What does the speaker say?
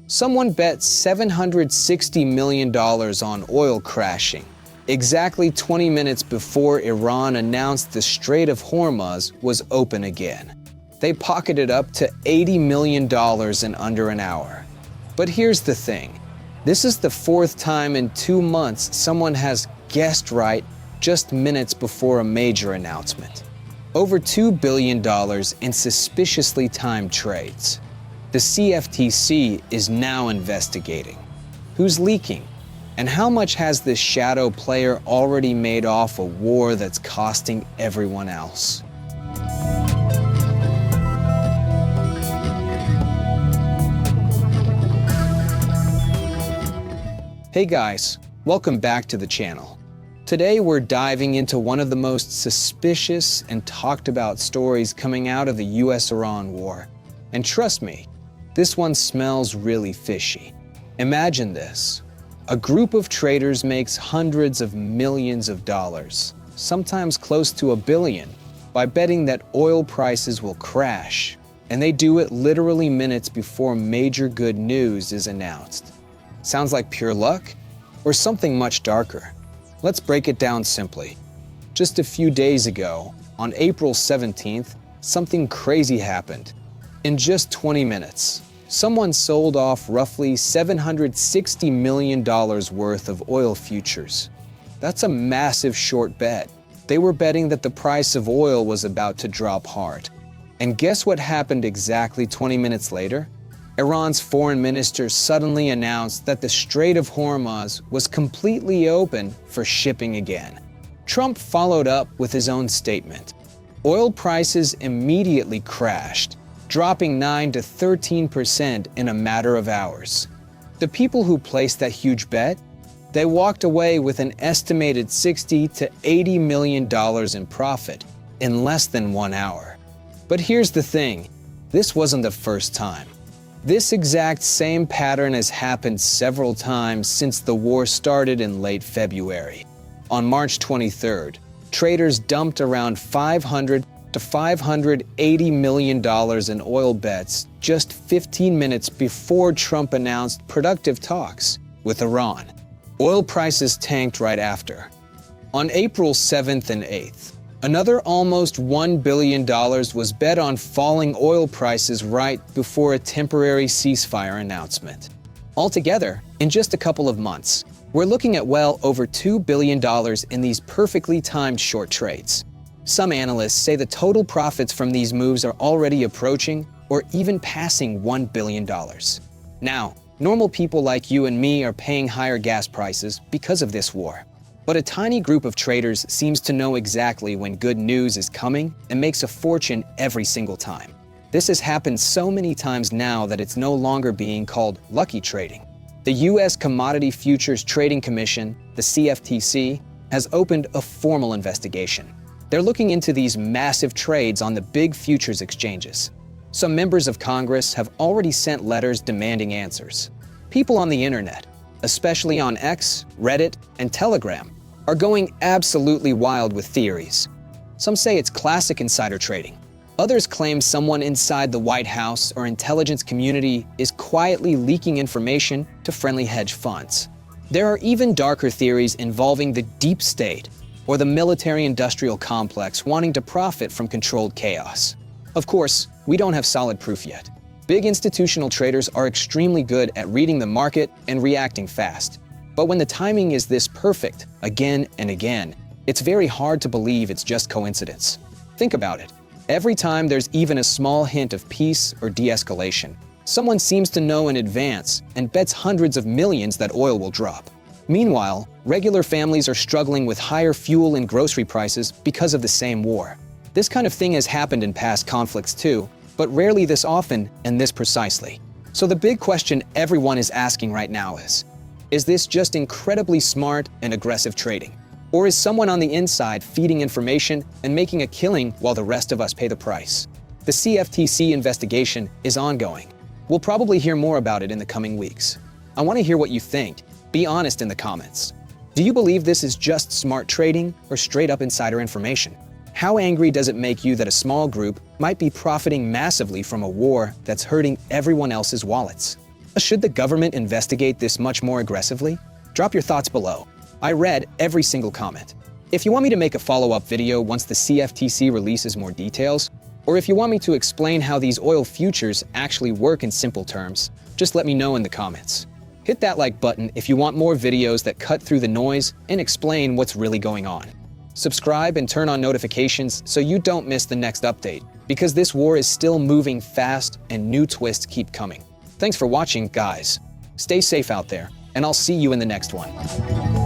Someone bet $760 million on oil crashing, exactly 20 minutes before Iran announced the Strait of Hormuz was open again. They pocketed up to $80 million in under an hour. But here's the thing. This is the fourth time in 2 months someone has guessed right just minutes before a major announcement. Over $2 billion in suspiciously timed trades. The CFTC is now investigating. Who's leaking? And how much has this shadow player already made off a war that's costing everyone else? Hey guys, welcome back to the channel. Today we're diving into one of the most suspicious and talked about stories coming out of the US-Iran war. And trust me, this one smells really fishy. Imagine this. A group of traders makes hundreds of millions of dollars, sometimes close to $1 billion, by betting that oil prices will crash. And they do it literally minutes before major good news is announced. Sounds like pure luck? Or something much darker? Let's break it down simply. Just a few days ago, on April 17th, something crazy happened. In just 20 minutes, someone sold off roughly $760 million worth of oil futures. That's a massive short bet. They were betting that the price of oil was about to drop hard. And guess what happened exactly 20 minutes later? Iran's foreign minister suddenly announced that the Strait of Hormuz was completely open for shipping again. Trump followed up with his own statement. Oil prices immediately crashed, dropping 9 to 13% in a matter of hours. The people who placed that huge bet, they walked away with an estimated $60 to $80 million in profit in less than 1 hour. But here's the thing, this wasn't the first time. This exact same pattern has happened several times since the war started in late February. On March 23rd, traders dumped around $500 to $580 million in oil bets just 15 minutes before Trump announced productive talks with Iran. Oil prices tanked right after. On April 7th and 8th, another almost $1 billion was bet on falling oil prices right before a temporary ceasefire announcement. Altogether, in just a couple of months, we're looking at well over $2 billion in these perfectly timed short trades. Some analysts say the total profits from these moves are already approaching or even passing $1 billion. Now, normal people like you and me are paying higher gas prices because of this war. But a tiny group of traders seems to know exactly when good news is coming and makes a fortune every single time. This has happened so many times now that it's no longer being called lucky trading. The U.S. Commodity Futures Trading Commission, the CFTC, has opened a formal investigation. They're looking into these massive trades on the big futures exchanges. Some members of Congress have already sent letters demanding answers. People on the internet, especially on X, Reddit, and Telegram, are going absolutely wild with theories. Some say it's classic insider trading. Others claim someone inside the White House or intelligence community is quietly leaking information to friendly hedge funds. There are even darker theories involving the deep state or the military-industrial complex wanting to profit from controlled chaos. Of course, we don't have solid proof yet. Big institutional traders are extremely good at reading the market and reacting fast. But when the timing is this perfect, again and again, it's very hard to believe it's just coincidence. Think about it. Every time there's even a small hint of peace or de-escalation, someone seems to know in advance and bets hundreds of millions that oil will drop. Meanwhile, regular families are struggling with higher fuel and grocery prices because of the same war. This kind of thing has happened in past conflicts too, but rarely this often and this precisely. So the big question everyone is asking right now is this just incredibly smart and aggressive trading? Or is someone on the inside feeding information and making a killing while the rest of us pay the price? The CFTC investigation is ongoing. We'll probably hear more about it in the coming weeks. I want to hear what you think. Be honest in the comments. Do you believe this is just smart trading or straight up insider information? How angry does it make you that a small group might be profiting massively from a war that's hurting everyone else's wallets? Should the government investigate this much more aggressively? Drop your thoughts below. I read every single comment. If you want me to make a follow-up video once the CFTC releases more details, or if you want me to explain how these oil futures actually work in simple terms, just let me know in the comments. Hit that like button if you want more videos that cut through the noise and explain what's really going on. Subscribe and turn on notifications so you don't miss the next update, because this war is still moving fast and new twists keep coming. Thanks for watching, guys. Stay safe out there, and I'll see you in the next one.